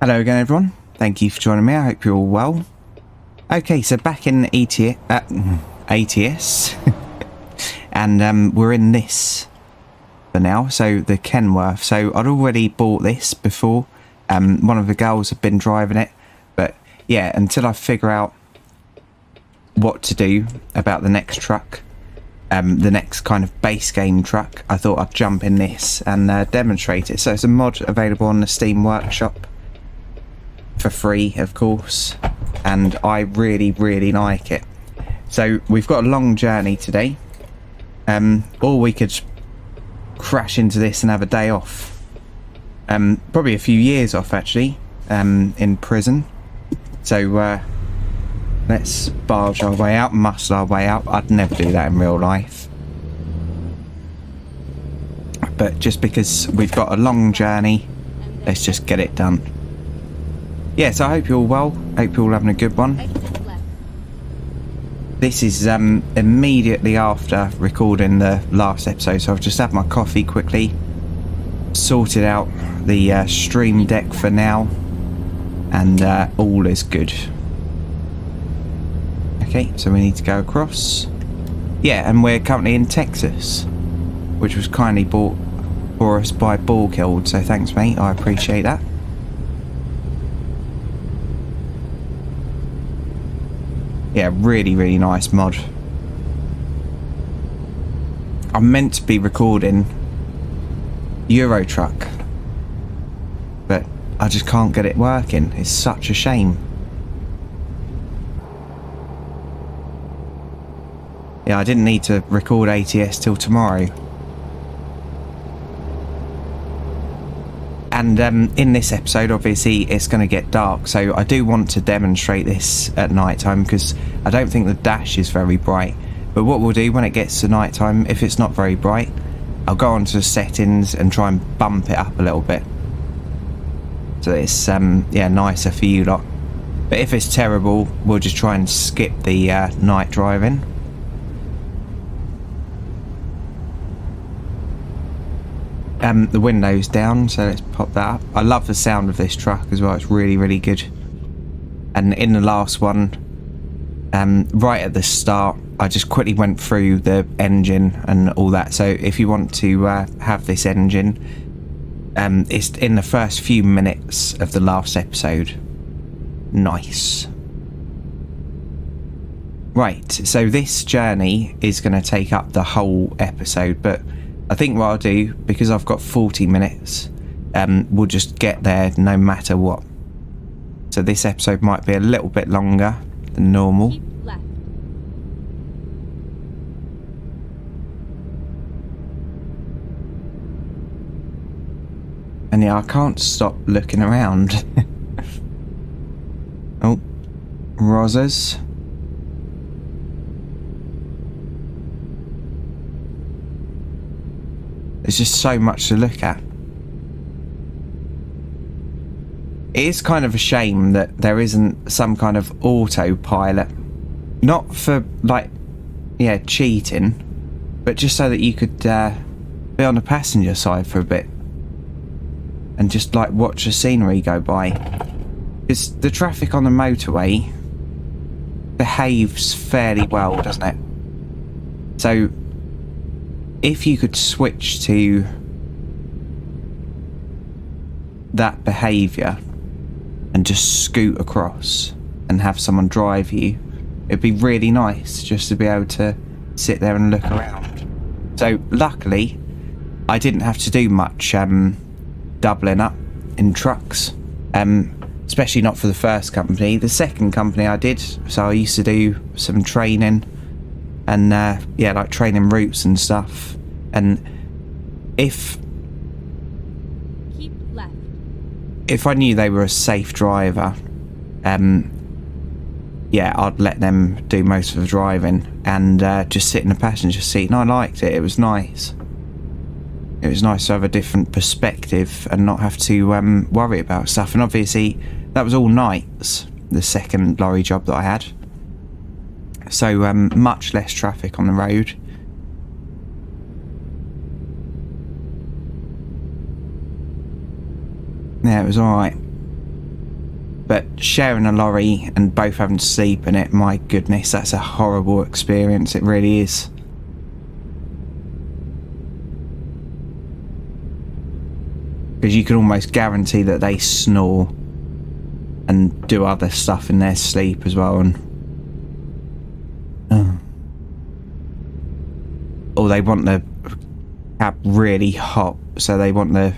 Hello again, everyone. Thank you for joining me. I hope you're all well. Okay, so back in ATS, and we're in this for now. So the Kenworth. So I'd already bought this before. One of the girls had been driving it, but yeah, until I figure out what to do about the next truck, the next kind of base game truck, I thought I'd jump in this and demonstrate it. So it's a mod available on the Steam Workshop for free, of course, and I really like it. So we've got a long journey today, or we could crash into this and have a day off, probably a few years off actually, in prison. So let's barge our way out, muscle our way out. I'd never do that in real life, but just because we've got a long journey, let's just get it done. Yeah, so I hope you're all well. Hope you're all having a good one. This is immediately after recording the last episode, so I've just had my coffee quickly, sorted out the stream deck for now, and all is good. Okay, so we need to go across. Yeah, and we're currently in Texas, which was kindly bought for us by Borghild, so thanks mate, I appreciate that. Yeah, really nice mod. I'm meant to be recording Euro Truck, but I just can't get it working. It's such a shame. Yeah, I didn't need to record ATS till tomorrow. And in this episode, obviously, it's going to get dark, so I do want to demonstrate this at night time because I don't think the dash is very bright. But what we'll do when it gets to night time, if it's not very bright, I'll go onto the settings and try and bump it up a little bit, so it's yeah, nicer for you lot. But if it's terrible, we'll just try and skip the night driving. The window's down, so let's pop that up. I love the sound of this truck as well. It's really good. And in the last one, right at the start, I just quickly went through the engine and all that. So if you want to have this engine, it's in the first few minutes of the last episode. Nice. Right, so this journey is going to take up the whole episode, but I think what I'll do, because I've got 40 minutes, we'll just get there no matter what. So this episode might be a little bit longer than normal. Keep left. And yeah, I can't stop looking around. Oh, Rosas. There's just so much to look at. It is kind of a shame that there isn't some kind of autopilot. Not for, like, yeah, cheating, but just so that you could be on the passenger side for a bit and just, like, watch the scenery go by. Because the traffic on the motorway behaves fairly well, doesn't it? So if you could switch to that behaviour and just scoot across and have someone drive you, it'd be really nice just to be able to sit there and look around. So luckily I didn't have to do much doubling up in trucks, especially not for the first company. The second company I did, so I used to do some training and yeah, like training routes and stuff. And if Keep left. if I knew they were a safe driver, yeah, I'd let them do most of the driving and just sit in the passenger seat. And I liked it. It was nice. It was nice to have a different perspective and not have to worry about stuff. And obviously, that was all nights, the second lorry job that I had. So much less traffic on the road. Yeah, it was alright. But sharing a lorry and both having to sleep in it, my goodness, that's a horrible experience. It really is. Because you can almost guarantee that they snore and do other stuff in their sleep as well. And or they want the cab really hot, so they want the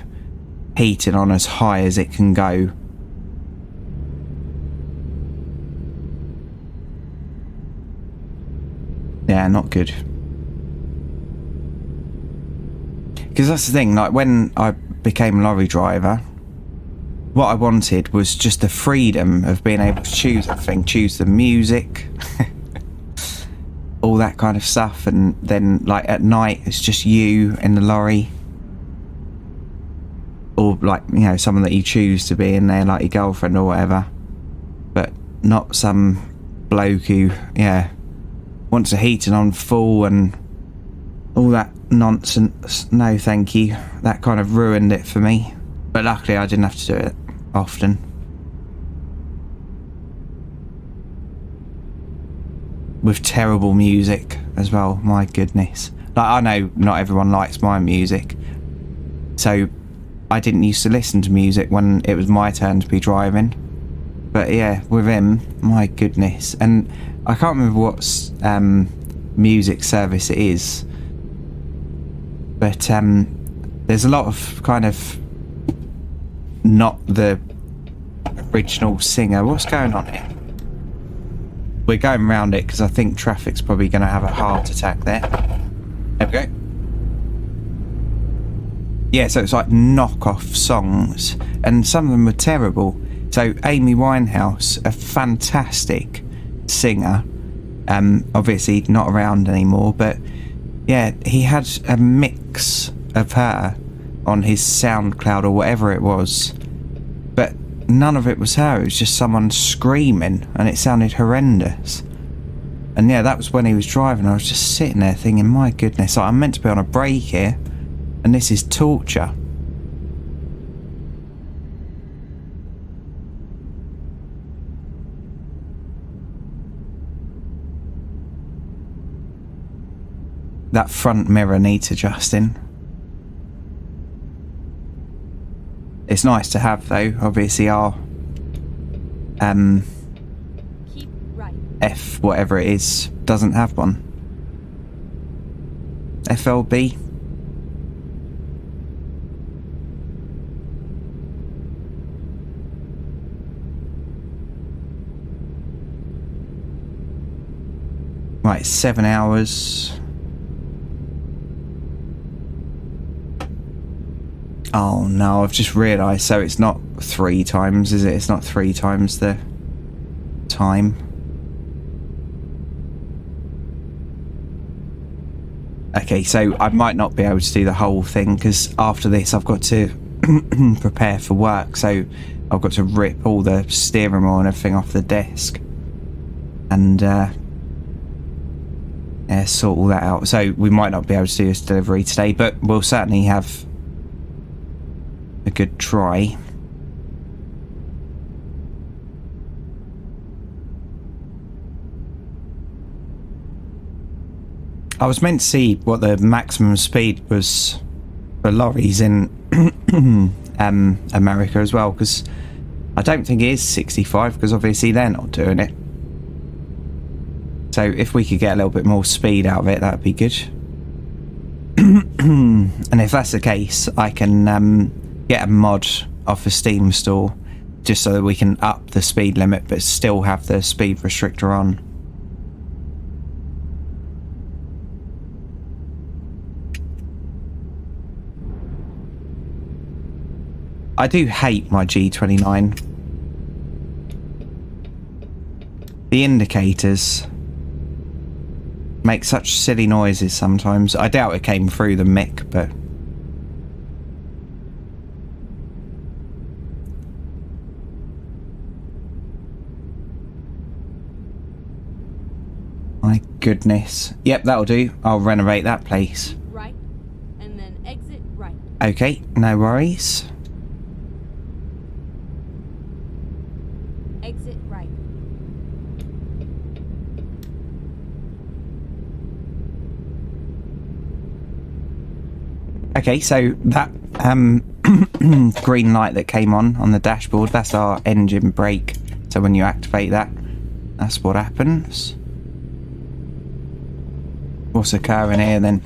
heating on as high as it can go. Yeah, not good. Because that's the thing, like when I became a lorry driver, what I wanted was just the freedom of being able to choose everything, choose the music, all that kind of stuff, and then like at night it's just you in the lorry, or like, you know, someone that you choose to be in there, like your girlfriend or whatever, but not some bloke who, yeah, wants the heating on full and all that nonsense. No thank you. That kind of ruined it for me. But luckily I didn't have to do it often. With terrible music as well, my goodness. Like, I know not everyone likes my music, so I didn't used to listen to music when it was my turn to be driving. But yeah, with him, my goodness. And I can't remember what music service it is, but there's a lot of kind of not the original singer. What's going on here? We're going around it because I think traffic's probably going to have a heart attack there. There we go. Yeah, so it's like knockoff songs, and some of them were terrible. So Amy Winehouse, a fantastic singer, obviously not around anymore, but yeah, he had a mix of her on his SoundCloud or whatever it was, but none of it was her. It was just someone screaming, and it sounded horrendous. And yeah, that was when he was driving. I was just sitting there thinking, my goodness, like, I'm meant to be on a break here, and this is torture. That front mirror needs adjusting. It's nice to have though. Obviously our Keep right. F whatever it is doesn't have one. FLB. Right, 7 hours. Oh no, I've just realised, so it's not 3 times, is it? It's not 3 times the time. Okay, so I might not be able to do the whole thing, because after this I've got to prepare for work, so I've got to rip all the steering wheel and everything off the desk. And yeah, sort all that out. So we might not be able to do this delivery today, but we'll certainly have a good try. I was meant to see what the maximum speed was for lorries in America as well, because I don't think it is 65, because obviously they're not doing it. So if we could get a little bit more speed out of it, that would be good. And if that's the case, I can get a mod off the Steam store just so that we can up the speed limit but still have the speed restrictor on. I do hate my G29. The indicators make such silly noises sometimes. I doubt it came through the mic, but my goodness. Yep, that'll do. I'll renovate that place. Right. And then exit right. Okay, no worries. Exit right. Okay, so that green light that came on the dashboard, that's our engine brake. So when you activate that, that's what happens. What's occurring here then?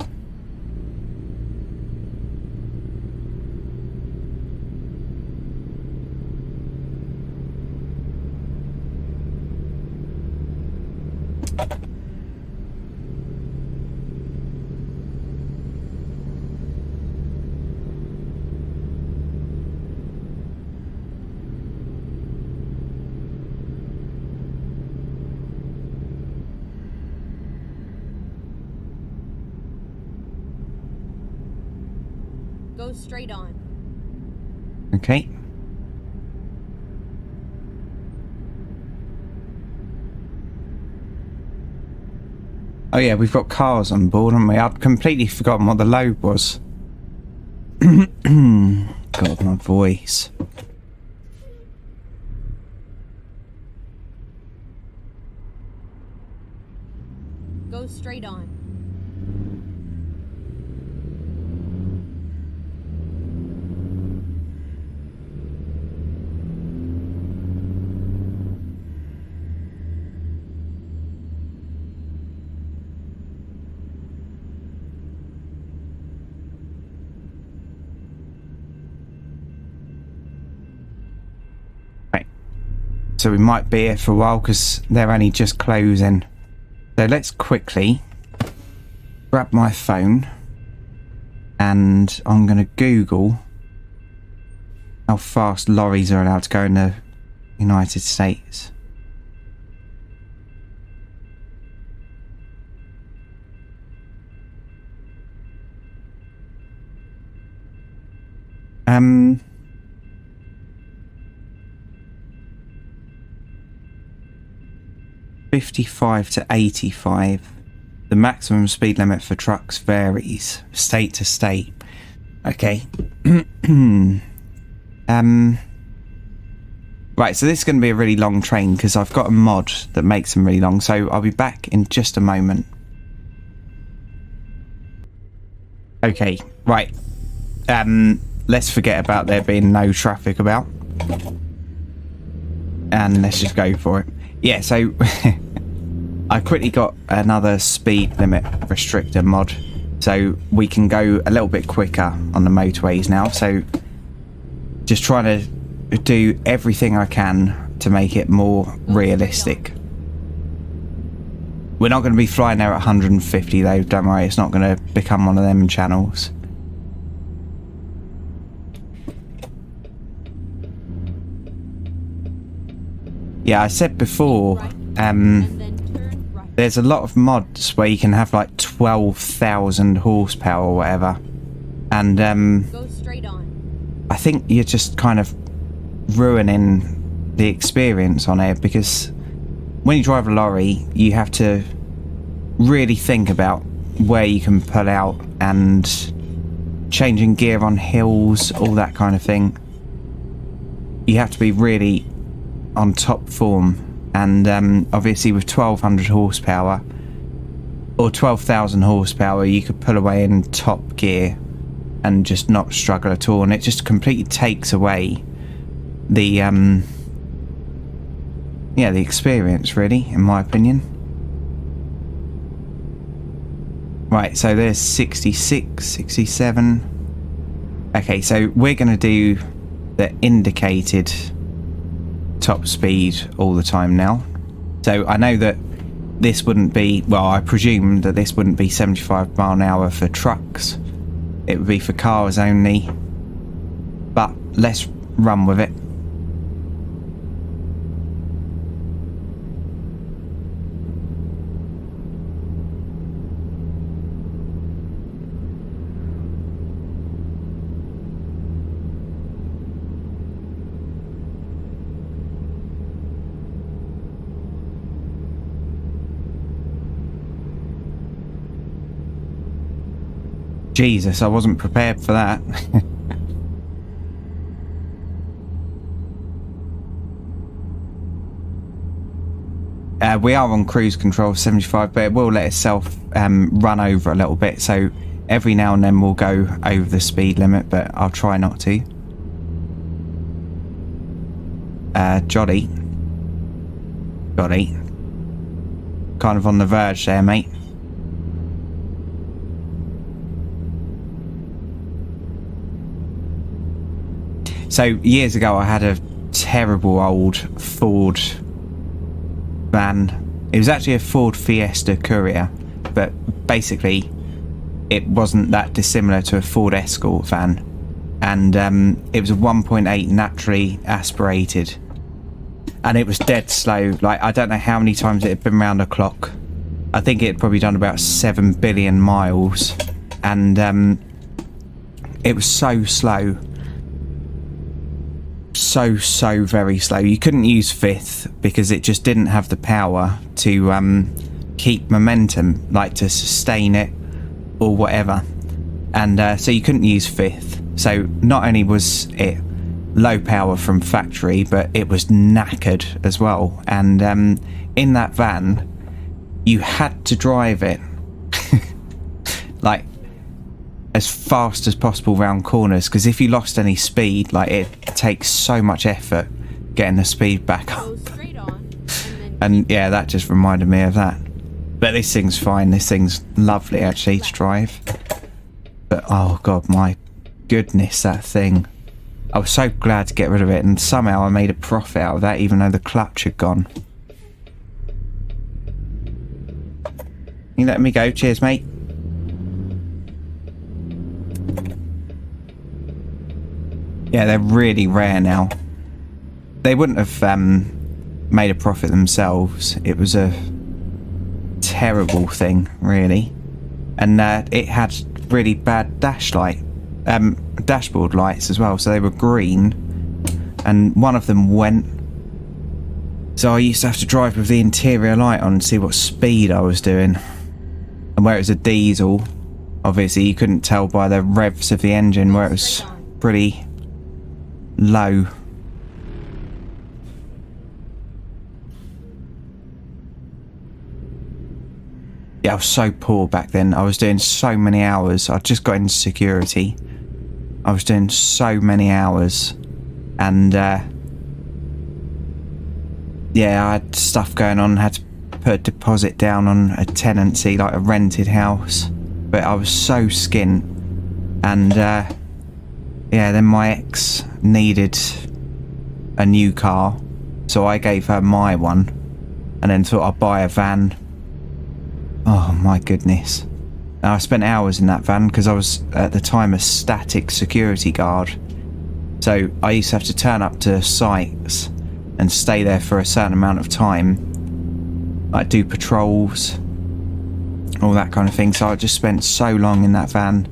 Go straight on. Okay. Oh yeah, we've got cars on board, haven't we? I'd completely forgotten what the load was. God, my voice. Go straight on. Right. So we might be here for a while because they're only just closing. So let's quickly grab my phone and I'm going to Google how fast lorries are allowed to go in the United States. Um, 55 to 85. The maximum speed limit for trucks varies state to state. Okay. Right, so this is going to be a really long train because I've got a mod that makes them really long. So I'll be back in just a moment. Okay, right. Let's forget about there being no traffic about. And let's just go for it. Yeah, so I quickly got another speed limit restrictor mod. So we can go a little bit quicker on the motorways now. So just trying to do everything I can to make it more realistic. We're not going to be flying there at 150 though, don't worry. It's not going to become one of them channels. Yeah, I said before, there's a lot of mods where you can have like 12,000 horsepower or whatever. And Go straight on. I think you're just kind of ruining the experience on it, because when you drive a lorry, you have to really think about where you can pull out and changing gear on hills, all that kind of thing. You have to be really on top form, and obviously with 1200 horsepower or 12,000 horsepower you could pull away in top gear and just not struggle at all, and it just completely takes away the yeah, the experience, really, in my opinion. Right, so there's 66, 67. Okay, so we're going to do the indicated top speed all the time now. So I know that this wouldn't be, well, I presume that this wouldn't be 75 mile an hour for trucks. It would be for cars only. But let's run with it. Jesus, I wasn't prepared for that. We are on cruise control 75, but it will let itself run over a little bit. So every now and then we'll go over the speed limit, but I'll try not to. Jolly. Kind of on the verge there, mate. So years ago I had a terrible old Ford van. It was actually a Ford Fiesta Courier, but basically it wasn't that dissimilar to a Ford Escort van. And it was a 1.8 naturally aspirated. And it was dead slow. Like, I don't know how many times it had been round the clock. I think it had probably done about 7 billion miles. And it was so slow. So very slow. You couldn't use fifth because it just didn't have the power to keep momentum, like to sustain it or whatever. And so you couldn't use fifth. So not only was it low power from factory, but it was knackered as well. And in that van, you had to drive it like as fast as possible round corners, because if you lost any speed, like, it takes so much effort getting the speed back up. And yeah, that just reminded me of that. But this thing's fine. This thing's lovely actually to drive. But oh god, my goodness, that thing. I was so glad to get rid of it, and somehow I made a profit out of that, even though the clutch had gone. You letting me go? Cheers, mate. Yeah, they're really rare now. They wouldn't have made a profit themselves. It was a terrible thing, really. And it had really bad dashboard lights as well, so they were green. And one of them went. So I used to have to drive with the interior light on to see what speed I was doing. And where it was a diesel, obviously you couldn't tell by the revs of the engine where it was pretty low. Yeah, I was so poor back then. I was doing so many hours. I just got into security. I was doing so many hours. And yeah, I had stuff going on. Had to put a deposit down on a tenancy, like a rented house. But I was so skint. And yeah, then my ex needed a new car, so I gave her my one, and then thought I'd buy a van. Oh my goodness. And I spent hours in that van because I was at the time a static security guard. So I used to have to turn up to sites and stay there for a certain amount of time, like do patrols, all that kind of thing. So I just spent so long in that van.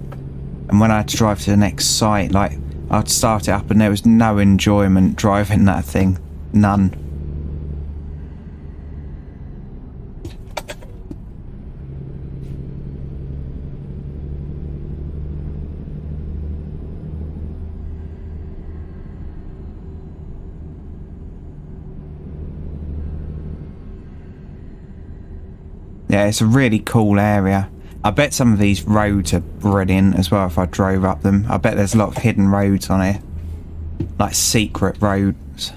And when I had to drive to the next site, like, I'd start it up and there was no enjoyment driving that thing. None. Yeah, it's a really cool area. I bet some of these roads are brilliant as well if I drove up them. I bet there's a lot of hidden roads on here. Like secret roads.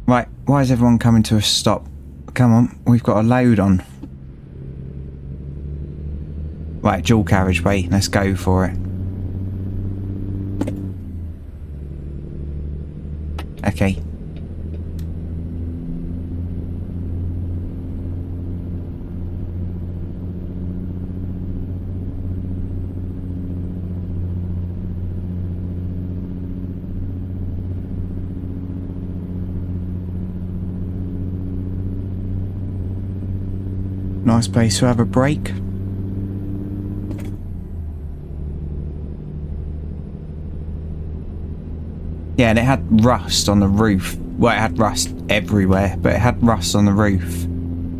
Right, why is everyone coming to a stop? Come on, we've got a load on. Right, dual carriageway, let's go for it. Okay. Nice place to have a break. Yeah, and it had rust on the roof. Well, it had rust everywhere, but it had rust on the roof.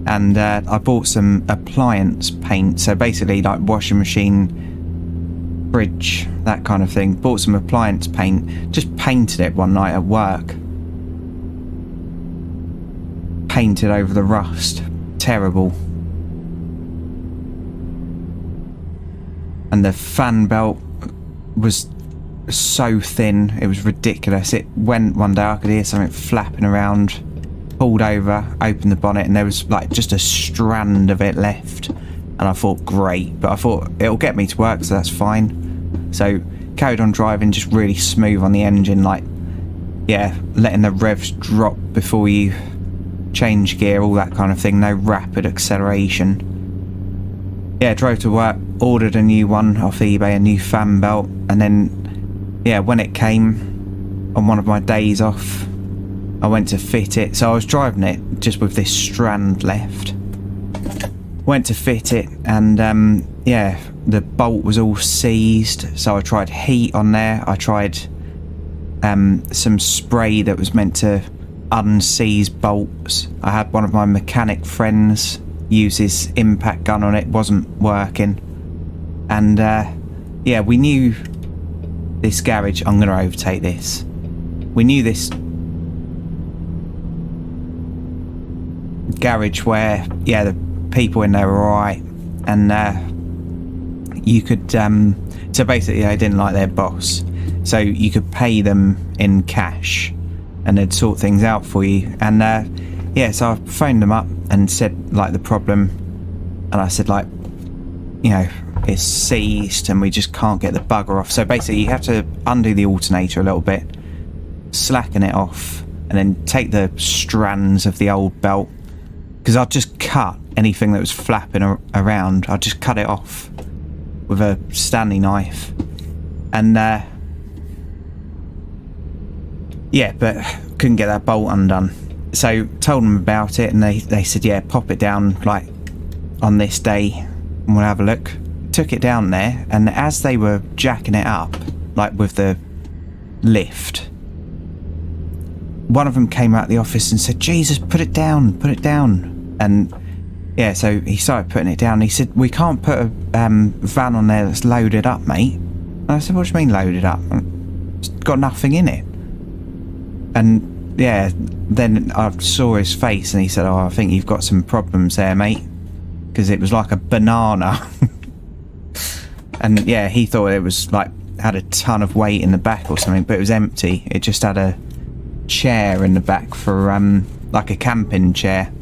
And I bought some appliance paint, so basically like washing machine, fridge, that kind of thing. Bought some appliance paint, just painted it one night at work. painted over the rust. Terrible. And the fan belt was so thin, it was ridiculous. It went one day, I could hear something flapping around, pulled over, opened the bonnet, and there was like just a strand of it left. And I thought, great, but I thought it'll get me to work, so that's fine. So carried on driving, just really smooth on the engine, like, yeah, letting the revs drop before you change gear, all that kind of thing, no rapid acceleration. Yeah, drove to work, ordered a new one off eBay, a new fan belt, and then, yeah, when it came on one of my days off, I went to fit it. So I was driving it just with this strand left. Went to fit it, and yeah, the bolt was all seized. So I tried heat on there. I tried some spray that was meant to unseize bolts. I had one of my mechanic friends use his impact gun on it, wasn't working. And yeah, we knew this garage, I'm going to overtake this. We knew this garage where, yeah, the people in there were alright. And you could, so basically they didn't like their boss. So you could pay them in cash and they'd sort things out for you. And yeah, so I phoned them up and said like the problem, and I said like, you know, it's seized and we just can't get the bugger off. So basically you have to undo the alternator a little bit, slacken it off, and then take the strands of the old belt, because I'd just cut anything that was flapping around. I'd just cut it off with a Stanley knife. And yeah, but couldn't get that bolt undone. So told them about it, and they said, yeah, pop it down like on this day and we'll have a look. Took it down there, and as they were jacking it up, like with the lift, one of them came out of the office and said, Jesus, put it down, put it down. And yeah, so he started putting it down. He said, we can't put a van on there that's loaded up, mate. And I said, what do you mean loaded up? It's got nothing in it. And yeah, then I saw his face and he said, oh, I think you've got some problems there, mate. Because it was like a banana. And yeah, he thought it was like, had a ton of weight in the back or something, but it was empty. It just had a chair in the back for like a camping chair.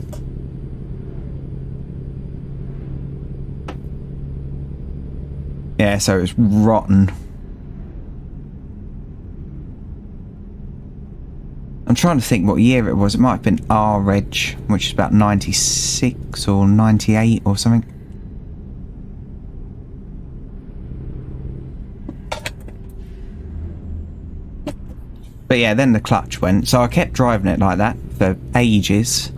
Yeah, so it was rotten. I'm trying to think what year it was. It might have been R-Reg, which is about 96 or 98 or something. But yeah, then the clutch went. So I kept driving it like that for ages.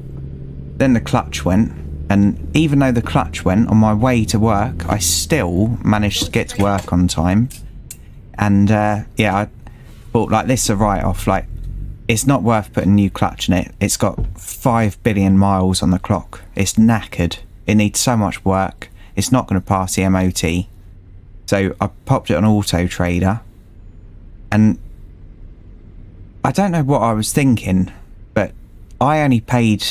Then the clutch went. And even though the clutch went, on my way to work, I still managed to get to work on time. And yeah, I thought, like, this is a write-off. Like, it's not worth putting a new clutch in it. It's got 5 billion miles on the clock. It's knackered. It needs so much work. It's not going to pass the MOT. So I popped it on Auto Trader. And I don't know what I was thinking, but I only paid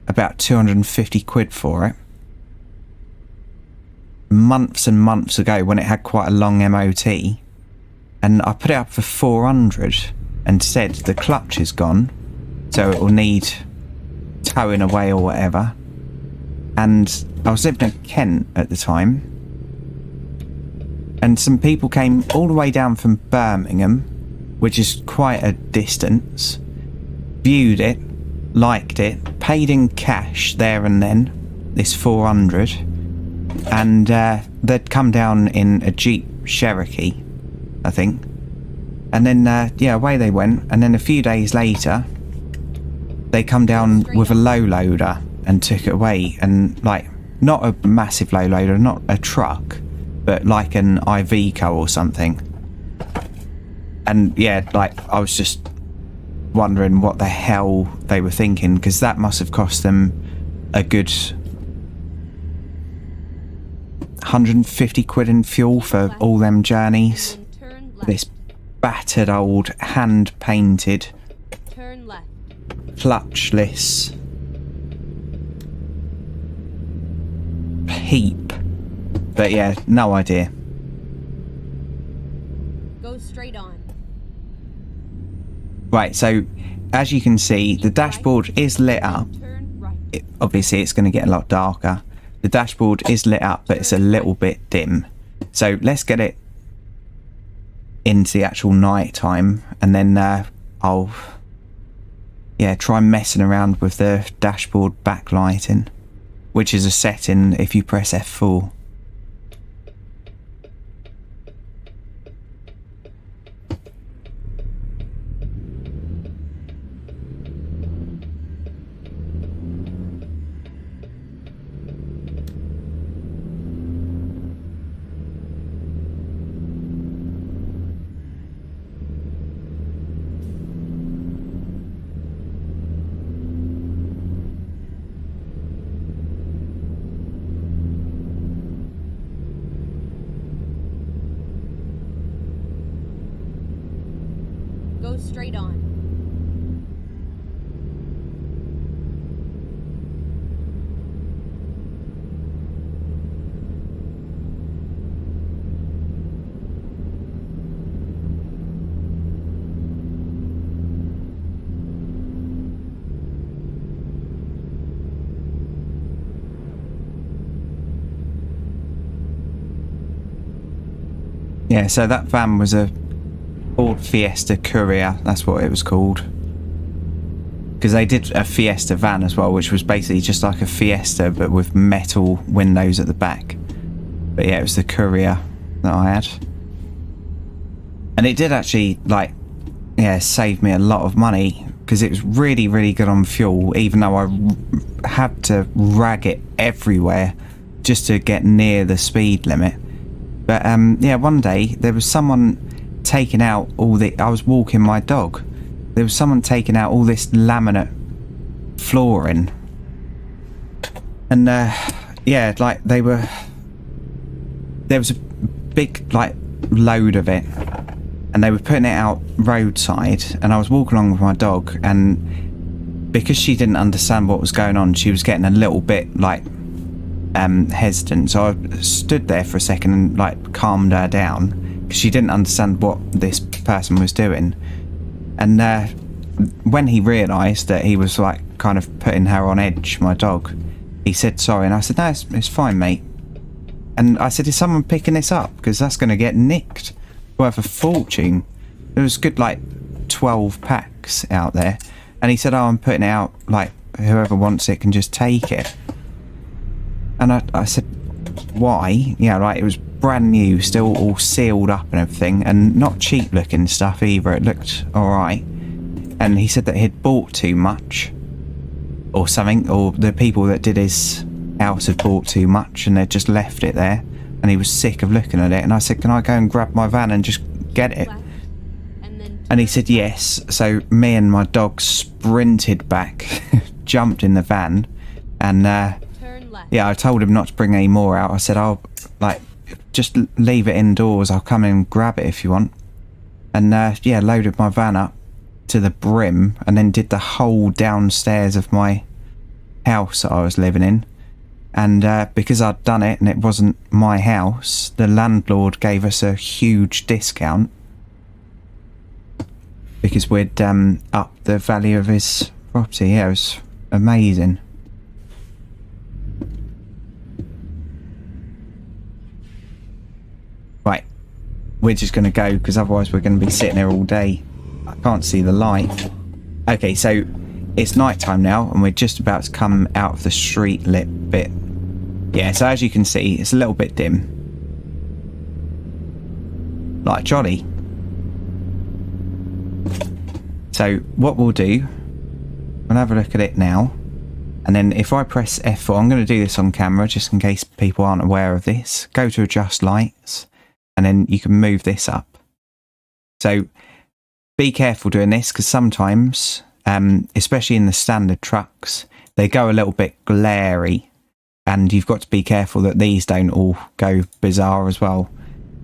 about 250 quid for it months and months ago when it had quite a long MOT, and I put it up for 400 and said the clutch is gone, so it will need towing away or whatever. And I was living in Kent at the time, and some people came all the way down from Birmingham, which is quite a distance, viewed it, liked it, paid in cash there and then, this 400, and they'd come down in a Jeep Cherokee, I think, and then yeah, away they went. And then a few days later they come down with a low loader and took it away, and like, not a massive low loader, not a truck, but like an Iveco or something. And yeah, like, I was just wondering what the hell they were thinking, because that must have cost them a good 150 quid in fuel for all them journeys. This battered old hand painted clutchless heap. But yeah, no idea. Go straight on. Right, so as you can see, the dashboard is lit up. Turn right. Obviously, it's going to get a lot darker. The dashboard is lit up, but it's a little bit dim. So let's get it into the actual night time, and then I'll try messing around with the dashboard backlighting, which is a setting if you press F4. Go straight on. Yeah, so that van was a Ford Fiesta Courier, that's what it was called. Because they did a Fiesta van as well, which was basically just like a Fiesta but with metal windows at the back. But yeah, it was the Courier that I had. And it did actually, like, save me a lot of money, because it was really, really good on fuel, even though I had to rag it everywhere just to get near the speed limit. But one day there was someone taking out I was walking my dog. There was someone taking out all this laminate flooring. And like there was a big like load of it, and they were putting it out roadside, and I was walking along with my dog, and because she didn't understand what was going on, she was getting a little bit like hesitant, so I stood there for a second and like calmed her down, because she didn't understand what this person was doing. And when he realised that he was like kind of putting her on edge, my dog, he said sorry, and I said, no, it's fine, mate. And I said, is someone picking this up, because that's going to get nicked, worth a fortune. There was good like 12 packs out there, and he said, oh, I'm putting it out, like whoever wants it can just take it. And I said, why? Yeah, like it was brand new, still all sealed up and everything, and not cheap looking stuff either. It looked alright. And he said that he'd bought too much or something, or the people that did his house had bought too much and they'd just left it there, and he was sick of looking at it. And I said, can I go and grab my van and just get it? And he said yes. So me and my dog sprinted back, jumped in the van, and I told him not to bring any more out. I said, I'll like just leave it indoors, I'll come in and grab it if you want. And loaded my van up to the brim, and then did the whole downstairs of my house that I was living in. And because I'd done it and it wasn't my house, the landlord gave us a huge discount, because we'd upped the value of his property. Yeah, it was amazing. Right, we're just going to go, because otherwise we're going to be sitting there all day. I can't see the light. Okay, so it's night time now, and we're just about to come out of the street lit bit. Yeah, so as you can see, it's a little bit dim. Like jolly. So what we'll do, we'll have a look at it now, and then if I press F4, I'm going to do this on camera just in case people aren't aware of this. Go to adjust lights, and then you can move this up. So be careful doing this, because sometimes, especially in the standard trucks, they go a little bit glary, and you've got to be careful that these don't all go bizarre as well.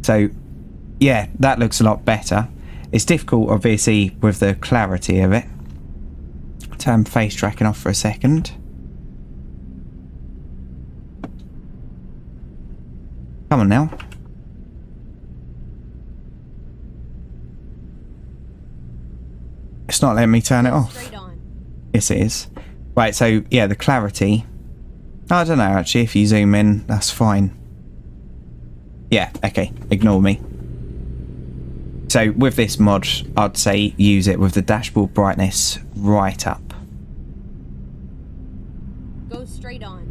So yeah, that looks a lot better. It's difficult obviously with the clarity of it. Turn face tracking off for a second. Come on now. It's not letting me turn it Go off. straight on. Yes, it is. Right, so yeah, the clarity. I don't know, actually, if you zoom in, that's fine. Yeah, okay, ignore me. So with this mod, I'd say use it with the dashboard brightness right up. Go straight on.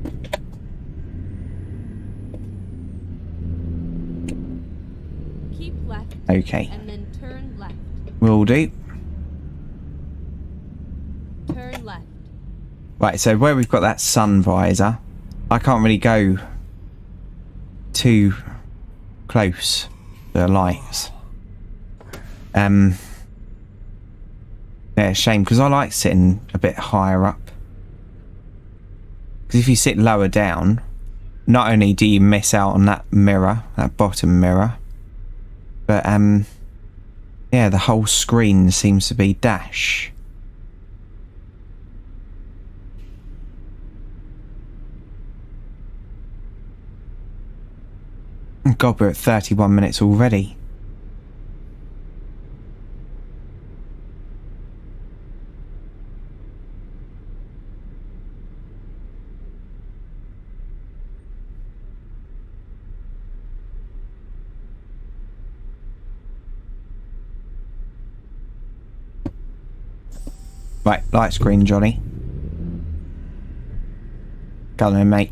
Keep left. Okay, And then turn left. will do. Turn left. Right, so where we've got that sun visor, I can't really go too close to the lights. Yeah, shame, because I like sitting a bit higher up. Because if you sit lower down, not only do you miss out on that mirror, that bottom mirror, but yeah, the whole screen seems to be dash. God, we're at 31 minutes already. Right, light screen, Johnny. Go on then, mate.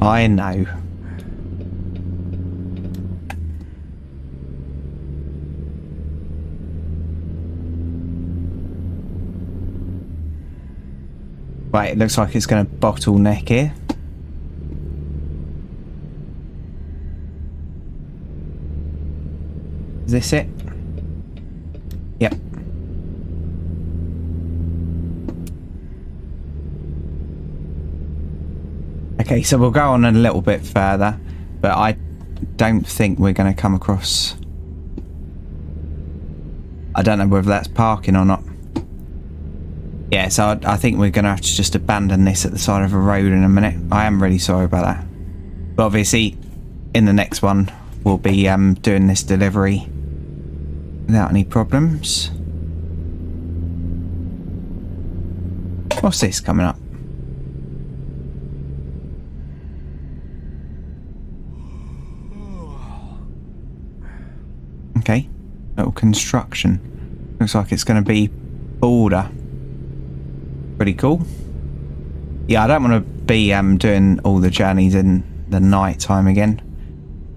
I know. Right, it looks like it's going to bottleneck here. Is this it? Yep. Okay, so we'll go on a little bit further, but I don't think we're going to come across... I don't know whether that's parking or not. Yeah, so I think we're going to have to just abandon this at the side of a road in a minute. I am really sorry about that. But obviously, in the next one, we'll be doing this delivery without any problems. What's this coming up? Okay, little construction. Looks like it's going to be border. Pretty cool. Yeah, I don't want to be doing all the journeys in the night time again.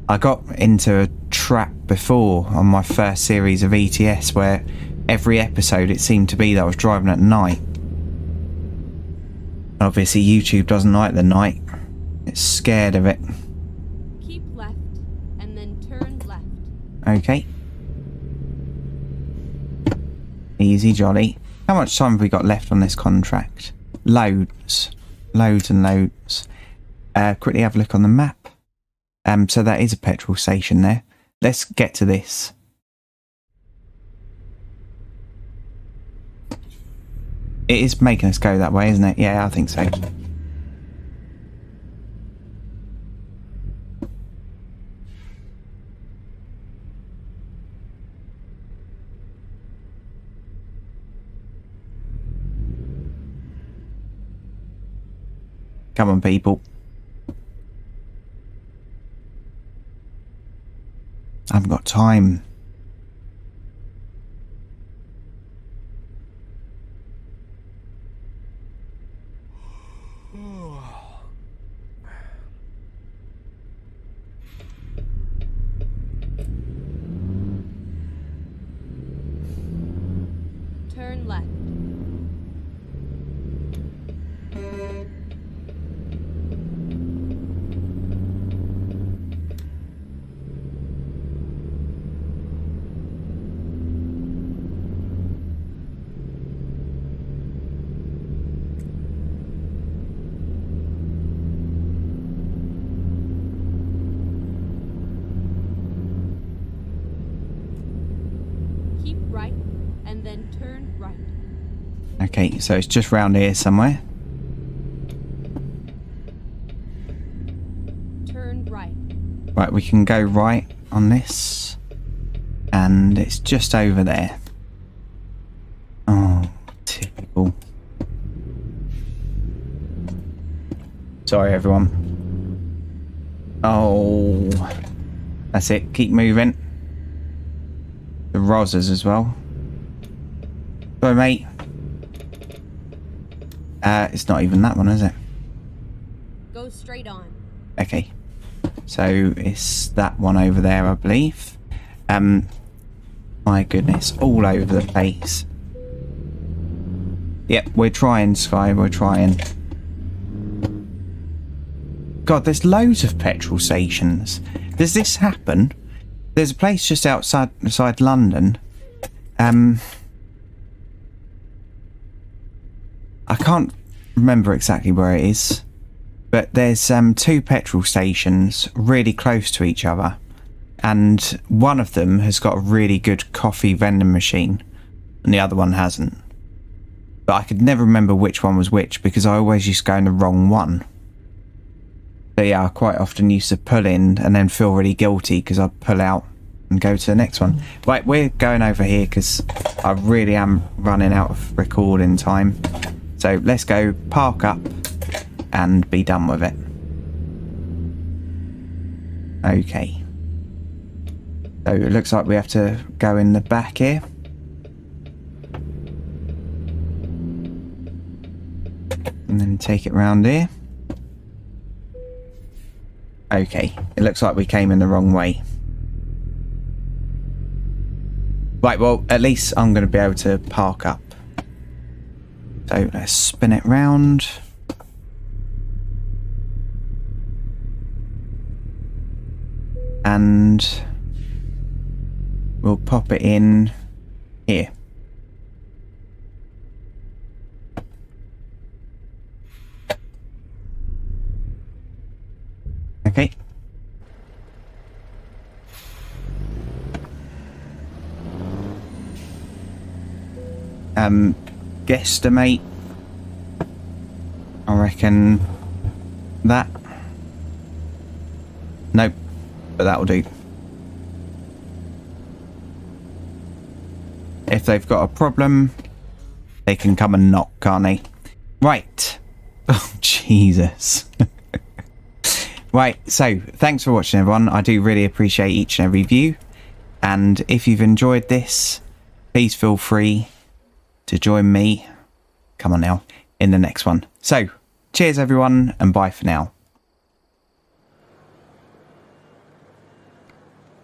I got into a trap before on my first series of ETS where every episode it seemed to be that I was driving at night. Obviously YouTube doesn't like the night. It's scared of it. Keep left and then turn left. Okay. Easy jolly. How much time have we got left on this contract? Loads. Loads and loads. Quickly have a look on the map. So that is a petrol station there. Let's get to this. It is making us go that way, isn't it? Yeah, I think so. Come on, people. I haven't got time. Turn left. right. Okay, so it's just round here somewhere. Turn right. Right, we can go right on this. And it's just over there. Oh, typical. Sorry, everyone. Oh, that's it. Keep moving. The Rosas as well. Sorry, mate. It's not even that one, is it? Go straight on. Okay. So it's that one over there, I believe. My goodness, all over the place. Yep, we're trying, Sky, we're trying. God, there's loads of petrol stations. Does this happen? There's a place just outside London. I can't remember exactly where it is, but there's 2 petrol stations really close to each other, and one of them has got a really good coffee vending machine, and the other one hasn't. But I could never remember which one was which because I always used to go in the wrong one. But yeah, I quite often used to pull in and then feel really guilty because I'd pull out and go to the next one. Right, we're going over here because I really am running out of recording time. So let's go park up and be done with it. Okay. So it looks like we have to go in the back here. And then take it round here. Okay, it looks like we came in the wrong way. Right, well, at least I'm going to be able to park up. So let's spin it round. And we'll pop it in here. Okay. Guesstimate. I reckon that. Nope, but that'll do. If they've got a problem, they can come and knock, can't they? Right. Oh, Jesus. Right, so thanks for watching, everyone. I do really appreciate each and every view. And if you've enjoyed this, please feel free to join me, come on now, in the next one. So, cheers everyone, and bye for now.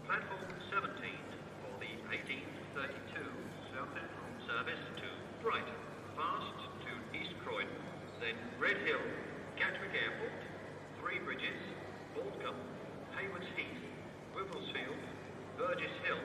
Platform 17 for the 1832 Southampton service to Brighton, fast to East Croydon, then Red Hill, Gatwick Airport, Three Bridges, Baldcombe, Haywards Heath, Wimblesfield, Burgess Hill,